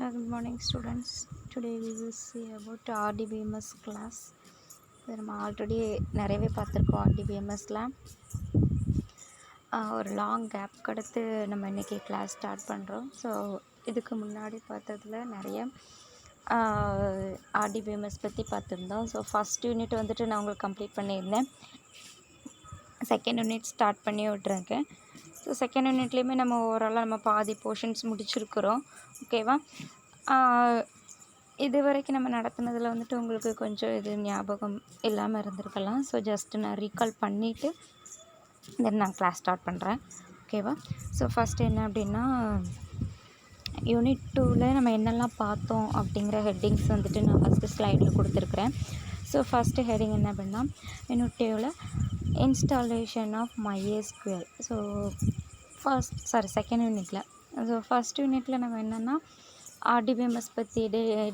Good morning, students. Today we will see about RDBMS class. நம்ம already நிறையவே பார்த்துருக்கோம். RDBMSல ஒரு லாங் கேப் அடுத்து நம்ம இன்றைக்கி கிளாஸ் ஸ்டார்ட் பண்ணுறோம். ஸோ இதுக்கு முன்னாடி பார்த்ததில் நிறைய RDBMS பற்றி பார்த்துருந்தோம். ஸோ ஃபஸ்ட் யூனிட் வந்துட்டு நான் உங்களுக்கு கம்ப்ளீட் பண்ணியிருந்தேன். செகண்ட் யூனிட் ஸ்டார்ட் பண்ணி விட்ருக்கேன். ஸோ செகண்ட் யூனிட்லேயுமே நம்ம ஓவராலாக நம்ம பாதி போர்ஷன்ஸ் முடிச்சிருக்கிறோம். ஓகேவா? இது வரைக்கும் நம்ம நடத்துனதில் வந்துட்டு உங்களுக்கு கொஞ்சம் இது ஞாபகம் இல்லாமல் இருந்திருக்கலாம். ஸோ ஜஸ்ட் நான் ரீகால் பண்ணிவிட்டு தென் நான் கிளாஸ் ஸ்டார்ட் பண்ணுறேன். ஓகேவா? ஸோ ஃபஸ்ட்டு என்ன அப்படின்னா, யூனிட் 2ல் நம்ம என்னெல்லாம் பார்த்தோம் அப்படிங்கிற ஹெட்டிங்ஸ் வந்துட்டு நான் ஃபஸ்ட்டு ஸ்லைடில் கொடுத்துருக்குறேன். ஸோ ஃபஸ்ட்டு ஹெட்டிங் என்ன அப்படின்னா, யூனிட் 2ல் installation of MySQL. So second யூனிட்டில். ஸோ ஃபஸ்ட் யூனிட்டில் நம்ம என்னென்னா RDBMS பற்றி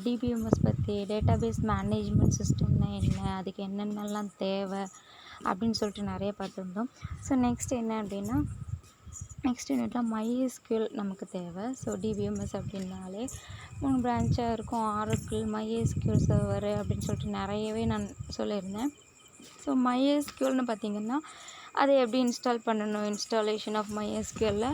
DBMS பற்றி டேட்டாபேஸ் மேனேஜ்மெண்ட் சிஸ்டம்னா என்ன, அதுக்கு என்னென்னலாம் தேவை அப்படின்னு சொல்லிட்டு நிறைய பார்த்துருந்தோம். ஸோ நெக்ஸ்ட் என்ன அப்படின்னா, நெக்ஸ்ட் யூனிட்டில் MySQL நமக்கு தேவை. ஸோ DBMS அப்படின்னாலே 3 பிரான்ச்சாக இருக்கும். Oracle, MySQL சர்வர் அப்படின்னு சொல்லிட்டு நிறையவே நான் சொல்லியிருந்தேன். ஸோ MySQLனு பார்த்திங்கன்னா அதை எப்படி இன்ஸ்டால் பண்ணணும், இன்ஸ்டாலேஷன் ஆஃப் MySQLல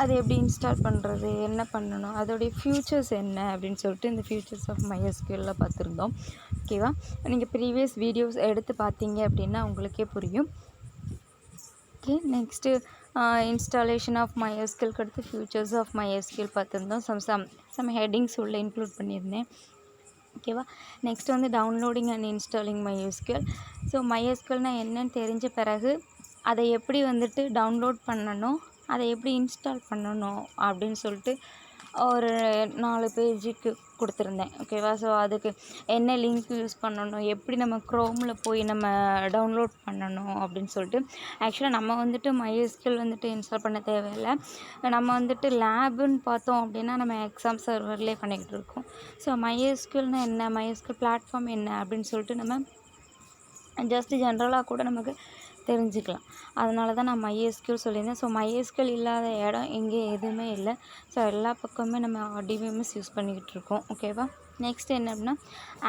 அதை எப்படி இன்ஸ்டால் பண்ணுறது, என்ன பண்ணணும், அதோடைய ஃபியூச்சர்ஸ் என்ன அப்படின்னு சொல்லிட்டு இந்த ஃபியூச்சர்ஸ் ஆஃப் MySQLல பார்த்துருந்தோம். ஓகேவா? நீங்கள் ப்ரீவியஸ் வீடியோஸ் எடுத்து பார்த்தீங்க அப்படின்னா உங்களுக்கே புரியும். ஓகே, நெக்ஸ்ட்டு இன்ஸ்டாலேஷன் ஆஃப் MySQLக்கு அடுத்து ஃபியூச்சர்ஸ் ஆஃப் MySQL பார்த்துருந்தோம். சம் ஹெட்டிங்ஸ் உள்ளே இன்க்ளூட் பண்ணியிருந்தேன். ஓகேவா? நெக்ஸ்ட் வந்து downloading and installing MySQL. So MySQLனால் என்னன்னு தெரிஞ்ச பிறகு அதை எப்படி வந்துட்டு டவுன்லோட் பண்ணணும், அதை எப்படி இன்ஸ்டால் பண்ணணும் அப்படின்னு சொல்லிட்டு ஒரு 4 பேஜுக்கு கொடுத்துருந்தேன். ஓகேவா? ஸோ அதுக்கு என்ன லிங்க் யூஸ் பண்ணணும், எப்படி நம்ம க்ரோமில் போய் நம்ம டவுன்லோட் பண்ணணும் அப்படின்னு சொல்லிட்டு. ஆக்சுவலாக நம்ம வந்துட்டு MySQL வந்துட்டு இன்ஸ்டால் பண்ண தேவையில்லை. நம்ம வந்துட்டு லேபுன்னு பார்த்தோம் அப்படின்னா நம்ம எக்ஸாம் சர்வர்லேயே பண்ணிக்கிட்டு இருக்கோம். ஸோ MySQLனால் என்ன, MySQL பிளாட்ஃபார்ம் என்ன அப்படின்னு சொல்லிட்டு நம்ம ஜஸ்ட்டு ஜென்ரலாக கூட நமக்கு தெரிஞ்சுக்கலாம். அதனால தான் நான் MySQL சொல்லியிருந்தேன். ஸோ MySQL இல்லாத இடம் இங்கே எதுவுமே இல்லை. ஸோ எல்லா பக்கமுமே நம்ம RDBMS யூஸ் பண்ணிக்கிட்டு இருக்கோம். ஓகேவா? நெக்ஸ்ட் என்ன அப்படின்னா,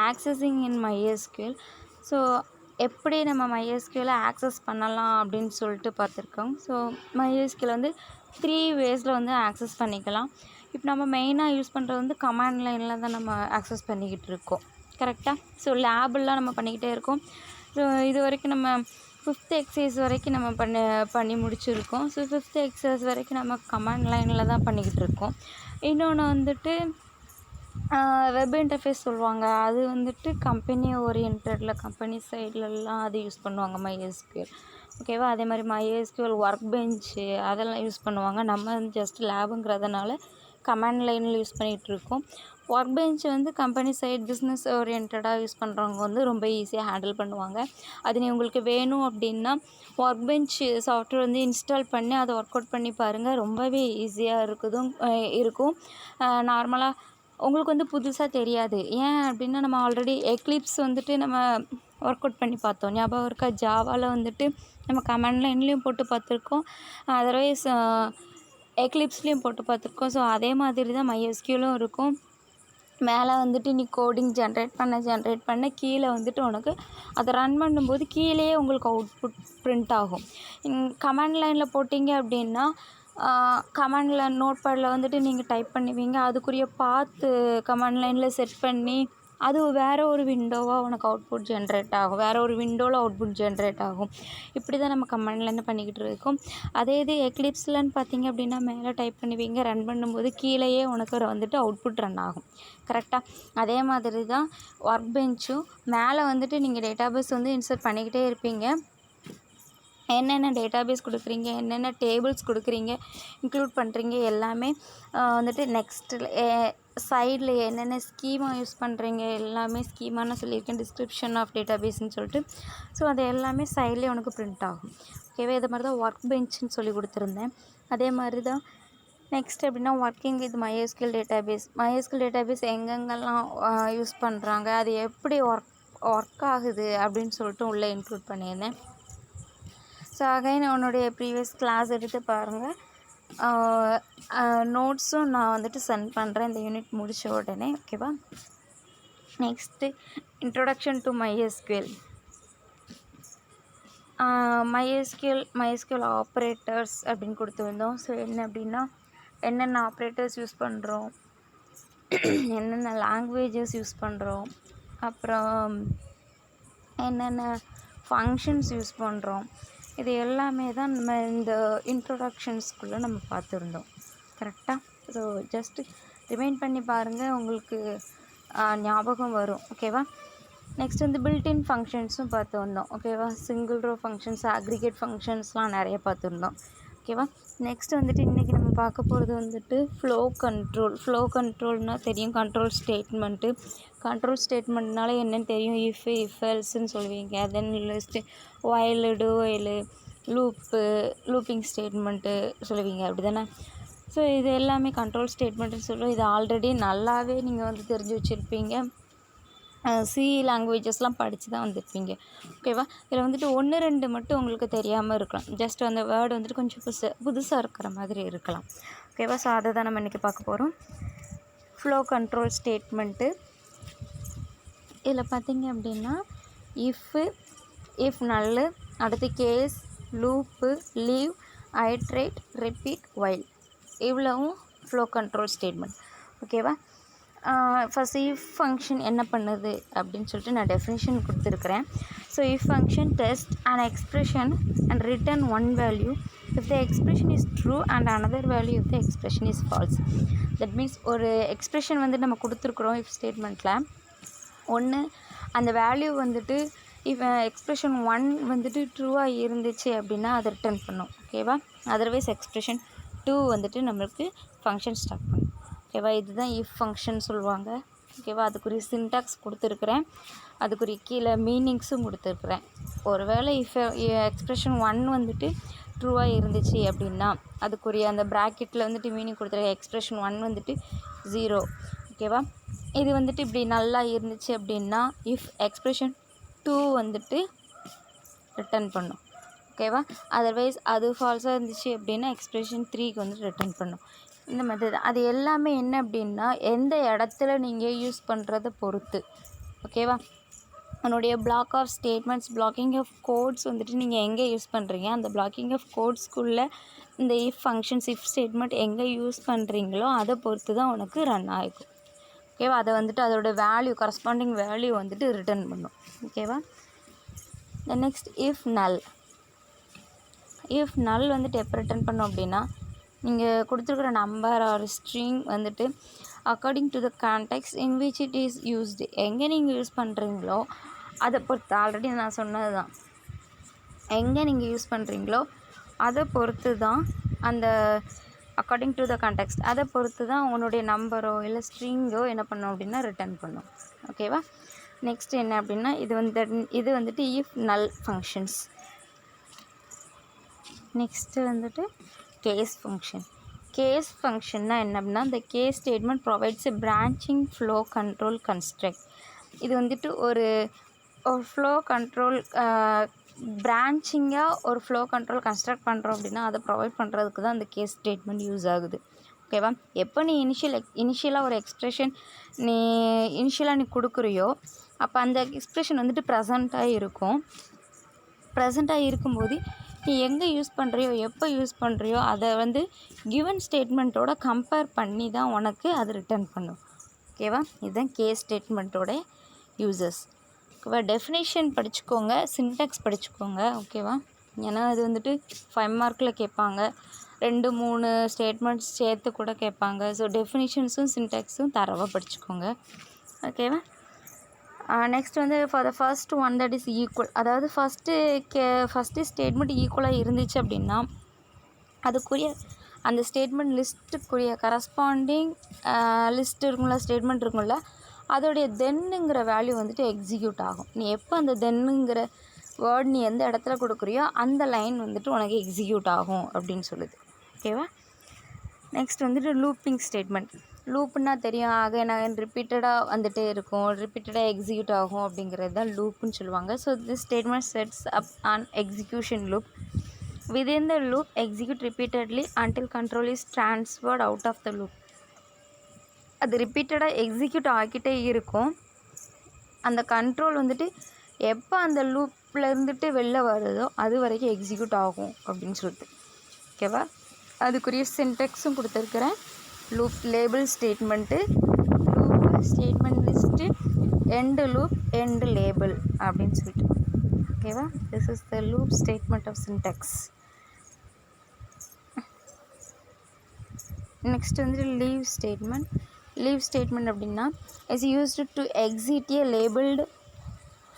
ஆக்சஸிங் இன் MySQL. ஸோ எப்படி நம்ம MySQL ஆக்சஸ் பண்ணலாம் அப்படின்னு சொல்லிட்டு பார்த்துருக்கோம். ஸோ MySQL வந்து 3 வேஸில் வந்து ஆக்சஸ் பண்ணிக்கலாம். இப்போ நம்ம மெயினாக யூஸ் பண்ணுறது வந்து கமாண்ட் லைனில் தான் நம்ம ஆக்சஸ் பண்ணிக்கிட்டு இருக்கோம். கரெக்டாக? ஸோ லேபெல்லாம் நம்ம பண்ணிக்கிட்டே இருக்கோம். ஸோ இது வரைக்கும் நம்ம 5th எக்ஸசைஸ் வரைக்கும் நம்ம பண்ணி முடிச்சிருக்கோம். ஸோ 5th எக்ஸசைஸ் வரைக்கும் நம்ம கமாண்ட் லைனில் தான் பண்ணிக்கிட்டு இருக்கோம். இன்னொன்று வந்துட்டு வெப் இன்டர்ஃபேஸ் சொல்லுவாங்க. அது வந்துட்டு கம்பெனி ஓரியன்டடில் கம்பெனி சைட்லலாம் அது யூஸ் பண்ணுவாங்க MySQL. ஓகேவா? அதே மாதிரி MySQL ஒர்க் பெஞ்சு அதெல்லாம் யூஸ் பண்ணுவாங்க. நம்ம ஜஸ்ட் லேபுங்கிறதுனால கமாண்ட் லைனில் யூஸ் பண்ணிகிட்ருக்கோம். ஒர்க் பெஞ்ச் வந்து கம்பெனி சைட் பிஸ்னஸ் ஓரியன்டாக யூஸ் பண்ணுறவங்க வந்து ரொம்ப ஈஸியாக ஹேண்டில் பண்ணுவாங்க. அது உங்களுக்கு வேணும் அப்படின்னா ஒர்க் பெஞ்ச் சாஃப்ட்வேர் வந்து இன்ஸ்டால் பண்ணி அதை ஒர்க் அவுட் பண்ணி பாருங்கள். ரொம்பவே ஈஸியாக இருக்கும். நார்மலாக உங்களுக்கு வந்து புதுசாக தெரியாது. ஏன் அப்படின்னா நம்ம ஆல்ரெடி எக்லிப்ஸ் வந்துட்டு நம்ம ஒர்க் அவுட் பண்ணி பார்த்தோம். ஞாபகம் இருக்கா? ஜாவாவில் வந்துட்டு நம்ம கமாண்ட் லைன்லேயும் போட்டு பார்த்துருக்கோம், அதர்வைஸ் எக்லிப்ஸ்லேயும் போட்டு பார்த்துருக்கோம். ஸோ அதே மாதிரி தான் MySQLும் இருக்கும். மேலே வந்துட்டு நீ கோடிங் ஜென்ரேட் பண்ண கீழே வந்துட்டு உனக்கு அதை ரன் பண்ணும்போது கீழேயே உங்களுக்கு அவுட்புட் பிரிண்ட் ஆகும். கமாண்ட் லைனில் போட்டிங்க அப்படின்னா கமாண்டில் நோட்பேடில் வந்துட்டு நீங்கள் டைப் பண்ணுவீங்க. அதுக்குரிய பாத்து கமாண்ட் லைனில் செட் பண்ணி அது வேறு ஒரு விண்டோவாக உனக்கு அவுட்புட் ஜென்ரேட் ஆகும். வேறு ஒரு விண்டோவில் அவுட்புட் ஜென்ரேட் ஆகும். இப்படி தான் நம்ம கமாண்ட்லேருந்து பண்ணிக்கிட்டு இருக்கோம். அதே இது எக்லிப்ஸ்லன்னு பார்த்தீங்க அப்படின்னா மேலே டைப் பண்ணுவீங்க, ரன் பண்ணும்போது கீழேயே உனக்கு வந்துட்டு அவுட்புட் ரன் ஆகும். கரெக்டாக? அதே மாதிரி தான் ஒர்க் பெஞ்சும். மேலே வந்துட்டு நீங்கள் டேட்டாபேஸ் வந்து இன்சர்ட் பண்ணிக்கிட்டே இருப்பீங்க. என்னென்ன டேட்டாபேஸ் கொடுக்குறீங்க, என்னென்ன டேபிள்ஸ் கொடுக்குறீங்க, இன்க்ளூட் பண்ணுறீங்க எல்லாமே வந்துட்டு நெக்ஸ்ட்டில் சைடில் என்னென்ன ஸ்கீமா யூஸ் பண்ணுறீங்க எல்லாமே ஸ்கீமான்னு சொல்லியிருக்கேன், டிஸ்கிரிப்ஷன் ஆஃப் டேட்டாபேஸ்ன்னு சொல்லிட்டு. ஸோ அது எல்லாமே சைட்லேயே உனக்கு பிரிண்ட் ஆகும். ஓகேவா? இது மாதிரி தான் ஒர்க் பெஞ்சுன்னு சொல்லி கொடுத்துருந்தேன். அதே மாதிரி தான் நெக்ஸ்ட் எப்படின்னா ஒர்க்கிங் வித் MySQL டேட்டாபேஸ் எங்கெங்கெல்லாம் யூஸ் பண்ணுறாங்க, அது எப்படி ஒர்க் ஆகுது அப்படின்னு சொல்லிட்டு உள்ளே இன்க்ளூட் பண்ணியிருந்தேன். ஸோ அகைன் உன்னுடைய ப்ரீவியஸ் கிளாஸ் எடுத்து பாருங்கள். நோட்ஸும் நான் வந்துட்டு சென்ட் பண்ணுறேன் இந்த யூனிட் முடித்த உடனே. ஓகேவா? Next introduction to MySQL. MySQL operators அப்படின்னு கொடுத்துருந்தோம். ஸோ என்ன அப்படின்னா என்னென்ன ஆப்ரேட்டர்ஸ் யூஸ் பண்ணுறோம், என்னென்ன லாங்குவேஜஸ் யூஸ் பண்ணுறோம், அப்புறம் என்னென்ன ஃபங்க்ஷன்ஸ் யூஸ் பண்ணுறோம், இது எல்லாமே தான் நம்ம இந்த இன்ட்ரொடக்ஷன்ஸ்குள்ளே நம்ம பார்த்துருந்தோம். கரெக்டாக? ஸோ ஜஸ்ட்டு ரிமைண்ட் பண்ணி பாருங்கள், உங்களுக்கு ஞாபகம் வரும். ஓகேவா? நெக்ஸ்ட் வந்து பில்டின் ஃபங்க்ஷன்ஸும் பார்த்து வந்தோம். ஓகேவா? சிங்கிள் ரோ ஃபங்க்ஷன்ஸ், அக்ரிகேட் ஃபங்க்ஷன்ஸ்லாம் நிறைய பார்த்துருந்தோம். ஓகேவா? நெக்ஸ்ட் வந்துட்டு இன்றைக்கி நம்ம பார்க்க போகிறது வந்துட்டு ஃப்ளோ கண்ட்ரோல்னால் தெரியும், கண்ட்ரோல் ஸ்டேட்மெண்ட்டு. கண்ட்ரோல் ஸ்டேட்மெண்ட்னால என்னென்னு தெரியும், இஃப் எல்ஸ்ன்னு சொல்லுவீங்க. Then list while, do while, looping statement சொல்லுவீங்க, அப்படி தானே? ஸோ இது எல்லாமே கண்ட்ரோல் ஸ்டேட்மெண்ட்டுன்னு சொல்லுவோம். இது ஆல்ரெடி நல்லாவே நீங்கள் வந்து தெரிஞ்சு வச்சுருப்பீங்க. சி லாங்குவேஜஸ்லாம் படித்து தான் வந்திருப்பீங்க. ஓகேவா? இதில் வந்துட்டு 1-2 மட்டும் உங்களுக்கு தெரியாமல் இருக்கலாம். ஜஸ்ட் அந்த வேர்டு வந்துட்டு கொஞ்சம் புதுசாக இருக்கிற மாதிரி இருக்கலாம். ஓகேவா? ஸோ அதை தான் நம்ம இன்றைக்கி பார்க்க போகிறோம். Flow control statement. இதில் பார்த்திங்க அப்படின்னா இஃப் நல்லு, அடுத்து case, loop, leave, iterate, repeat, while, இவ்வளவும் ஃப்ளோ கண்ட்ரோல் ஸ்டேட்மெண்ட். ஓகேவா? ஃபஸ்ட் இஃப் ஃபங்க்ஷன் என்ன பண்ணுது அப்படின்னு சொல்லிட்டு நான் டெஃபினிஷன் கொடுத்துருக்குறேன். So if function test and expression and return one value if the expression is true and another value if the expression is false. That means ஒரு expression வந்து நம்ம கொடுத்துருக்குறோம் இஃப் ஸ்டேட்மெண்ட்டில். ஒன்று அந்த வேல்யூ வந்துட்டு இஃப் எக்ஸ்ப்ரெஷன் 1 வந்துட்டு ட்ரூவாக இருந்துச்சு அப்படின்னா அதை ரிட்டர்ன் பண்ணும். ஓகேவா? அதர்வைஸ் எக்ஸ்ப்ரெஷன் 2 வந்துட்டு நம்மளுக்கு ஃபங்க்ஷன் ஸ்டார்ட் பண்ணும். ஓகேவா? இதுதான் இஃப் ஃபங்க்ஷன் சொல்லுவாங்க. ஓகேவா? அதுக்குரிய சின்டாக்ஸ் கொடுத்துருக்குறேன், அதுக்குரிய கீழே மீனிங்ஸும் கொடுத்துருக்குறேன். ஒருவேளை எக்ஸ்ப்ரெஷன் 1 வந்துட்டு ட்ரூவாக இருந்துச்சு அப்படின்னா அதுக்குரிய அந்த ப்ராக்கெட்டில் வந்துட்டு மீனிங் கொடுத்துருக்கேன். எக்ஸ்ப்ரெஷன் 1 வந்துட்டு 0. ஓகேவா? இது வந்துட்டு இப்படி நல்லா இருந்துச்சு அப்படின்னா இஃப் எக்ஸ்ப்ரெஷன் 2 வந்துட்டு ரிட்டர்ன் பண்ணும். ஓகேவா? அதர்வைஸ் அது ஃபால்ஸாக இருந்துச்சு அப்படின்னா எக்ஸ்ப்ரெஷன் 3க்கு வந்துட்டு ரிட்டர்ன் பண்ணும். இந்த மெத்தட் அது எல்லாமே என்ன அப்படின்னா எந்த இடத்துல நீங்கள் யூஸ் பண்ணுறதை பொறுத்து. ஓகேவா? உன்னுடைய block of statements, blocking of codes வந்துட்டு நீங்கள் எங்கே யூஸ் பண்ணுறீங்க, அந்த பிளாக்கிங் ஆஃப் கோட்ஸ்குள்ளே இந்த இஃப் ஃபங்க்ஷன்ஸ், இஃப் ஸ்டேட்மெண்ட் எங்கே யூஸ் பண்ணுறீங்களோ அதை பொறுத்து தான் உனக்கு ரன் ஆகிக்கும். ஓகேவா? அதை வந்துட்டு அதோட வேல்யூ, கரஸ்பாண்டிங் வேல்யூ வந்துட்டு ரிட்டர்ன் பண்ணும். ஓகேவா? தென் நெக்ஸ்ட் இஃப் நல் வந்துட்டு எப்போ ரிட்டர்ன் பண்ணும் அப்படின்னா நீங்கள் கொடுத்துருக்குற நம்பர் ஆர் ஸ்ட்ரிங் வந்துட்டு according to the context in which it is used, எங்கே நீங்கள் யூஸ் பண்ணுறீங்களோ அதை பொறுத்து, ஆல்ரெடி நான் சொன்னது தான், எங்கே நீங்கள் யூஸ் பண்ணுறீங்களோ அதை பொறுத்து தான் அந்த அக்கார்டிங் டு த கான்டெக்ஸ்ட், அதை பொறுத்து தான் உன்னுடைய நம்பரோ இல்லை ஸ்ட்ரிங்கோ என்ன பண்ணும் அப்படின்னா ரிட்டர்ன் பண்ணும். ஓகேவா? நெக்ஸ்ட் என்ன அப்படின்னா இது வந்துட்டு இஃப் நல் ஃபங்க்ஷன்ஸ். நெக்ஸ்ட்டு வந்துட்டு கேஸ் ஃபங்க்ஷன்னா என்ன அப்படின்னா இந்த கேஸ் ஸ்டேட்மெண்ட் ப்ரொவைட்ஸ் எ பிரான்ச்சிங் ஃப்ளோ கண்ட்ரோல் கன்ஸ்ட்ரக்ட். இது வந்துட்டு ஒரு ஃப்ளோ கண்ட்ரோல் பிரான்ச்சிங்காக ஒரு ஃப்ளோ கண்ட்ரோல் கன்ஸ்ட்ரக்ட் பண்ணுறோம் அப்படின்னா அதை ப்ரொவைட் பண்ணுறதுக்கு தான் அந்த கேஸ் ஸ்டேட்மெண்ட் யூஸ் ஆகுது. ஓகேவா? எப்போ நீ இனிஷியலாக ஒரு எக்ஸ்ப்ரெஷன் நீ கொடுக்குறியோ அப்போ அந்த எக்ஸ்ப்ரெஷன் வந்துட்டு ப்ரெசண்ட்டாக இருக்கும்போது நீ எங்கே யூஸ் பண்ணுறியோ எப்போ யூஸ் பண்ணுறியோ அதை வந்து கிவன் ஸ்டேட்மெண்ட்டோட கம்பேர் பண்ணி தான் உனக்கு அது ரிட்டர்ன் பண்ணும். ஓகேவா? இதுதான் கேஸ் ஸ்டேட்மெண்ட்டோட யூசஸ். ஓகேவா? டெஃபினேஷன் படிச்சுக்கோங்க, சின்டாக்ஸ் படிச்சுக்கோங்க. ஓகேவா? ஏன்னா அது வந்துட்டு 5 மார்க்கில் கேட்பாங்க, 2-3 ஸ்டேட்மெண்ட்ஸ் சேர்த்து கூட கேட்பாங்க. ஸோ டெஃபினிஷன்ஸும் சின்டாக்ஸும் தரவாக படிச்சுக்கோங்க. ஓகேவா? நெக்ஸ்ட் வந்து for the first one that is equal, அதாவது ஃபஸ்ட்டு ஸ்டேட்மெண்ட் ஈக்குவலாக இருந்துச்சு அப்படின்னா அதுக்குரிய அந்த ஸ்டேட்மெண்ட் லிஸ்ட்டுக்குரிய கரஸ்பாண்டிங் ஸ்டேட்மெண்ட் இருக்கும்ல அதோடைய தென்னுங்கிற வேல்யூ வந்துட்டு எக்ஸிக்யூட் ஆகும். நீ எப்போ அந்த தென்னுங்கிற வேர்ட் நீ எந்த இடத்துல கொடுக்குறியோ அந்த லைன் வந்துட்டு உனக்கு எக்ஸிக்யூட் ஆகும் அப்படின்னு சொல்லுது. ஓகேவா? நெக்ஸ்ட் வந்துட்டு லூப்பிங் ஸ்டேட்மெண்ட். லூப்புன்னா தெரியும், அகைன் ரிப்பீட்டடாக வந்துகிட்டே இருக்கும், ரிப்பீட்டடாக எக்ஸிக்யூட் ஆகும், அப்படிங்கிறது தான் லூப்புன்னு சொல்லுவாங்க. So this statement sets up on execution loop. within the loop execute repeatedly until control is transferred out of the loop. அது ரிப்பீட்டடாக எக்ஸிக்யூட் ஆகிக்கிட்டே இருக்கும். அந்த கண்ட்ரோல் வந்துட்டு எப்போ அந்த லூப்பில் இருந்துட்டு வெளில வருதோ அது வரைக்கும் எக்ஸிக்யூட் ஆகும் அப்படின்னு சொல்லிட்டு. ஓகேவா? அதுக்குரிய சின்டெக்ஸும் கொடுத்துருக்குறேன். Loop label statement, loop statement list, end loop, end label அப்படின்னு சொல்லிட்டு. ஓகேவா? This is the loop statement of syntax. Next வந்துட்டு லீவ் ஸ்டேட்மெண்ட். லீவ் ஸ்டேட்மெண்ட் அப்படின்னா is used to exit a labelled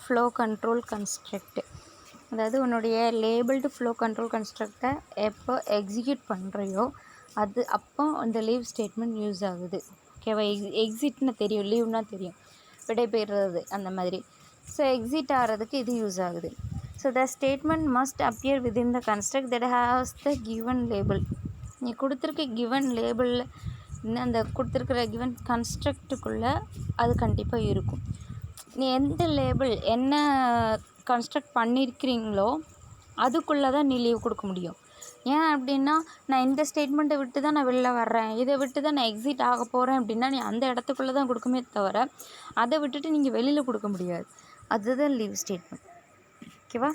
flow control construct. அதாவது உன்னுடைய labelled flow control கன்ஸ்ட்ரக்டை எப்போ execute பண்ணுறியோ அது அப்போ அந்த லீவ் ஸ்டேட்மெண்ட் யூஸ் ஆகுது. ஓகேவா? எக்ஸிட்னு தெரியும், லீவ்னா தெரியும், விடைபெறுறது அந்த மாதிரி. ஸோ எக்ஸிட் ஆகிறதுக்கு இது யூஸ் ஆகுது. So the statement must appear within the construct that has the given label. நீ கொடுத்துருக்க கிவன் லேபிளில் இன்னும் அந்த கொடுத்துருக்குற கிவன் கன்ஸ்ட்ரக்டுக்குள்ளே அது கண்டிப்பாக இருக்கும். நீ எந்த லேபிள் என்ன கன்ஸ்ட்ரக்ட் பண்ணியிருக்கிறீங்களோ அதுக்குள்ளே தான் நீ லீவ் கொடுக்க முடியும். ஏன் அப்படின்னா நான் இந்த ஸ்டேட்மெண்ட்டை விட்டு தான் நான் வெளில வர்றேன், இதை விட்டு தான் நான் எக்ஸிட் ஆக போகிறேன் அப்படின்னா நீ அந்த இடத்துக்குள்ளே தான் கொடுக்குமே தவிர அதை விட்டுட்டு நீங்கள் வெளியில் கொடுக்க முடியாது. அதுதான் லீவ் ஸ்டேட்மெண்ட். ஓகேவா?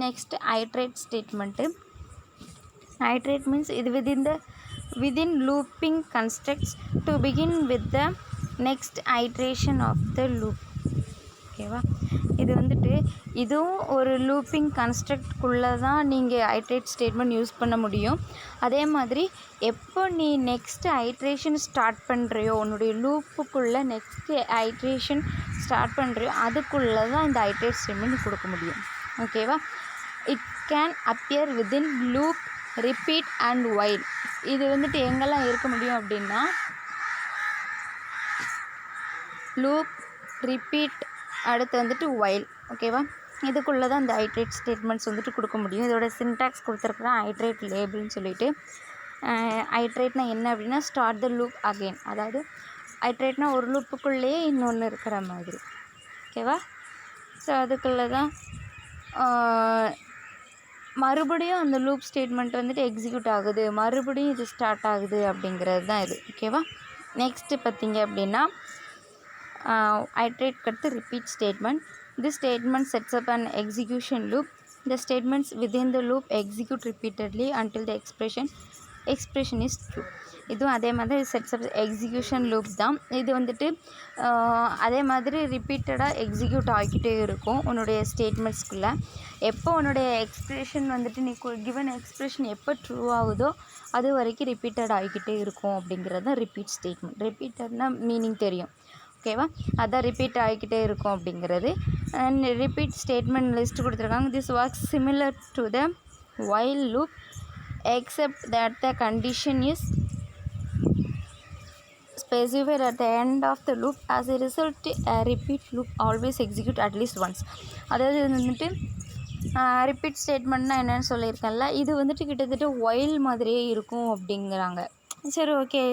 Next iterate statement. Iterate means இது within looping constructs to begin with the next iteration of the loop. ஓகேவா? இது வந்துட்டு இதுவும் ஒரு லூப்பிங் கன்ஸ்ட்ரக்ட்குள்ளே தான் நீங்கள் ஐட்ரேட் ஸ்டேட்மெண்ட் யூஸ் பண்ண முடியும். அதே மாதிரி எப்போ நீ நெக்ஸ்ட் ஐட்ரேஷன் ஸ்டார்ட் பண்ணுறியோ, உன்னுடைய லூப்புக்குள்ளே நெக்ஸ்ட் ஐட்ரேஷன் ஸ்டார்ட் பண்ணுறியோ அதுக்குள்ளே தான் இந்த ஐட்ரேட் ஸ்டேட்மெண்ட் கொடுக்க முடியும். ஓகேவா? It can appear within loop, repeat and while. இது வந்துட்டு எங்கெல்லாம் இருக்க முடியும் அப்படின்னா லூப், ரிப்பீட், அடுத்து வந்துட்டு வைல். ஓகேவா? இதுக்குள்ளே தான் இந்த ஐட்ரேட் ஸ்டேட்மெண்ட்ஸ் வந்துட்டு கொடுக்க முடியும். இதோட சின்டாக்ஸ் கொடுத்துருக்குறேன் ஐட்ரேட் லேபிள்னு சொல்லிட்டு. ஐட்ரேட்னா என்ன அப்படின்னா ஸ்டார்ட் த லூப் அகெயின். அதாவது ஐட்ரேட்னா ஒரு லூப்புக்குள்ளேயே இன்னொன்று இருக்கிற மாதிரி. ஓகேவா? ஸோ அதுக்குள்ளே தான் மறுபடியும் அந்த லூப் ஸ்டேட்மெண்ட் வந்துட்டு எக்ஸிக்யூட் ஆகுது, மறுபடியும் இது ஸ்டார்ட் ஆகுது அப்படிங்கிறது தான் இது. ஓகேவா? நெக்ஸ்ட்டு பார்த்திங்க அப்படின்னா ஐட்ரேட்க்கு அடுத்து repeat statement. This statement sets up and execution loop. The statements within the loop execute repeatedly until the expression is true. இதுவும் அதே மாதிரி செட்ஸ் அப் எக்ஸிக்யூஷன் லூப் தான். இது வந்துட்டு அதே மாதிரி ரிப்பீட்டடாக எக்ஸிக்யூட் ஆகிக்கிட்டே இருக்கும் உன்னுடைய ஸ்டேட்மெண்ட்ஸ்குள்ளே. எப்போ உன்னுடைய எக்ஸ்பிரஷன் வந்துட்டு நீ கிவன் எக்ஸ்பிரஷன் எப்போ ட்ரூ ஆகுதோ அது வரைக்கும் ரிப்பீட்டட் ஆகிக்கிட்டே இருக்கும் அப்படிங்கிறது தான் ரிப்பீட் ஸ்டேட்மெண்ட். ரிப்பீட்டட்னா மீனிங் தெரியும். ஓகேவா? அதான் ரிப்பீட் ஆகிக்கிட்டே இருக்கும் அப்படிங்கிறது. அண்ட் ரிப்பீட் ஸ்டேட்மெண்ட் லிஸ்ட் கொடுத்துருக்காங்க. This works similar to the while loop except that the condition is specified at the end of the loop. As a result, a repeat loop always execute at least once. அதாவது வந்துட்டு repeat ஸ்டேட்மெண்ட்னா என்னென்னு சொல்லியிருக்கேன்ல, இது வந்துட்டு கிட்டத்தட்ட while மாதிரியே இருக்கும் அப்படிங்கிறாங்க. சரி, ஓகே.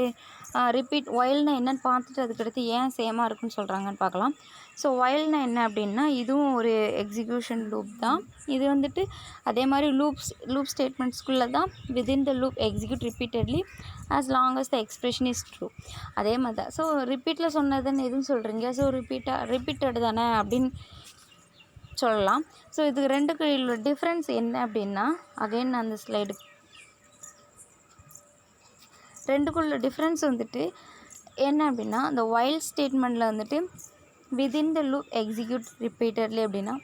ரிப்பீட் ஒயில்னால் என்னென்னு பார்த்துட்டு அதுக்கடுத்து ஏன் சேமாக இருக்குன்னு சொல்கிறாங்கன்னு பார்க்கலாம். ஸோ ஒயில்னா என்ன அப்படின்னா இதுவும் ஒரு எக்ஸிக்யூஷன் லூப் தான். இது வந்துட்டு அதே மாதிரி லூப் ஸ்டேட்மெண்ட்ஸ்குள்ளே தான் within the loop execute repeatedly as long as the expression is true. அதே மாதிரி தான். ஸோ ரிப்பீட்டில் சொன்னதுன்னு எதுவும் சொல்கிறீங்க, ஸோ ரிப்பீட்டட் தானே அப்படின்னு சொல்லலாம். ஸோ இது ரெண்டுக்கு உள்ள டிஃப்ரென்ஸ் என்ன அப்படின்னா அகைன் அந்த ஸ்லைடு ரெண்டுக்குள்ள டிஃப்ரென்ஸ் வந்துட்டு என்ன அப்படின்னா அந்த வைல் ஸ்டேட்மெண்ட்டில் வந்துட்டு within the loop execute repeatedly அப்படின்னா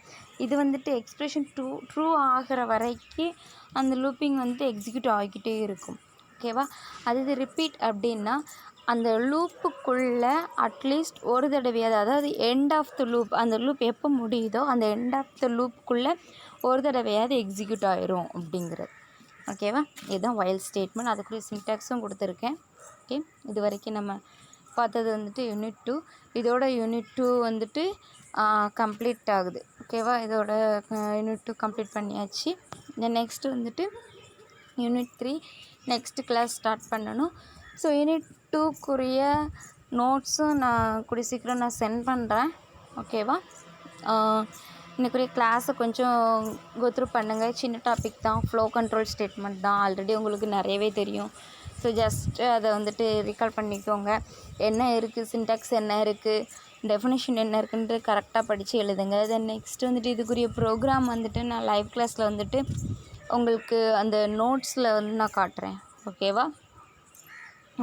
இது வந்துட்டு எக்ஸ்பிரஷன் ட்ரூ ஆகிற வரைக்கும் அந்த லூப்பிங் வந்துட்டு எக்ஸிக்யூட் ஆகிக்கிட்டே இருக்கும். ஓகேவா? அது ரிப்பீட் அப்படின்னா அந்த லூப்புக்குள்ளே அட்லீஸ்ட் ஒரு தடவையாவது, அதாவது எண்ட் ஆஃப் த லூப், அந்த லூப் எப்போ முடியுதோ அந்த எண்ட் ஆஃப் த லூப்புக்குள்ளே ஒரு தடவையாவது எக்ஸிக்யூட் ஆயிரும் அப்படிங்கிறது. ஓகேவா? இதுதான் வைல் ஸ்டேட்மெண்ட். அதுக்குரிய சின்டாக்ஸும் கொடுத்துருக்கேன். ஓகே, இது வரைக்கும் நம்ம பார்த்தது வந்துட்டு யூனிட் 2. இதோட யூனிட் 2 வந்துட்டு கம்ப்ளீட் ஆகுது. ஓகேவா? இதோட யூனிட் 2 கம்ப்ளீட் பண்ணியாச்சு. நெக்ஸ்ட்டு வந்துட்டு யூனிட் 3 நெக்ஸ்ட்டு கிளாஸ் ஸ்டார்ட் பண்ணணும். ஸோ யூனிட் 2க்குரிய நோட்ஸும் நான் கூடிய சீக்கிரம் நான் சென்ட் பண்ணுறேன். ஓகேவா? இன்னைக்குரிய கிளாஸை கொஞ்சம் கோத்ரூ பண்ணுங்கள். சின்ன டாபிக் தான், ஃப்ளோ கண்ட்ரோல் ஸ்டேட்மெண்ட் தான். ஆல்ரெடி உங்களுக்கு நிறையவே தெரியும். ஸோ ஜஸ்ட்டு அதை வந்துட்டு ரீகால் பண்ணிக்கோங்க. என்ன இருக்குது, சின்டாக்ஸ் என்ன இருக்குது, டெஃபினேஷன் என்ன இருக்குன்ட்டு கரெக்டாக படித்து எழுதுங்க. தென் நெக்ஸ்ட் வந்துட்டு இதுக்குரிய ப்ரோக்ராம் வந்துட்டு நான் லைவ் கிளாஸில் வந்துட்டு உங்களுக்கு அந்த நோட்ஸில் வந்து நான் காட்டுறேன். ஓகேவா?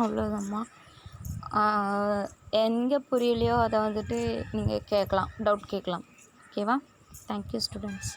அவ்வளோதாம்மா. எங்கே புரியலையோ அதை வந்துட்டு நீங்கள் கேட்கலாம், டவுட் கேட்கலாம். ஓகேவா? Thank you students.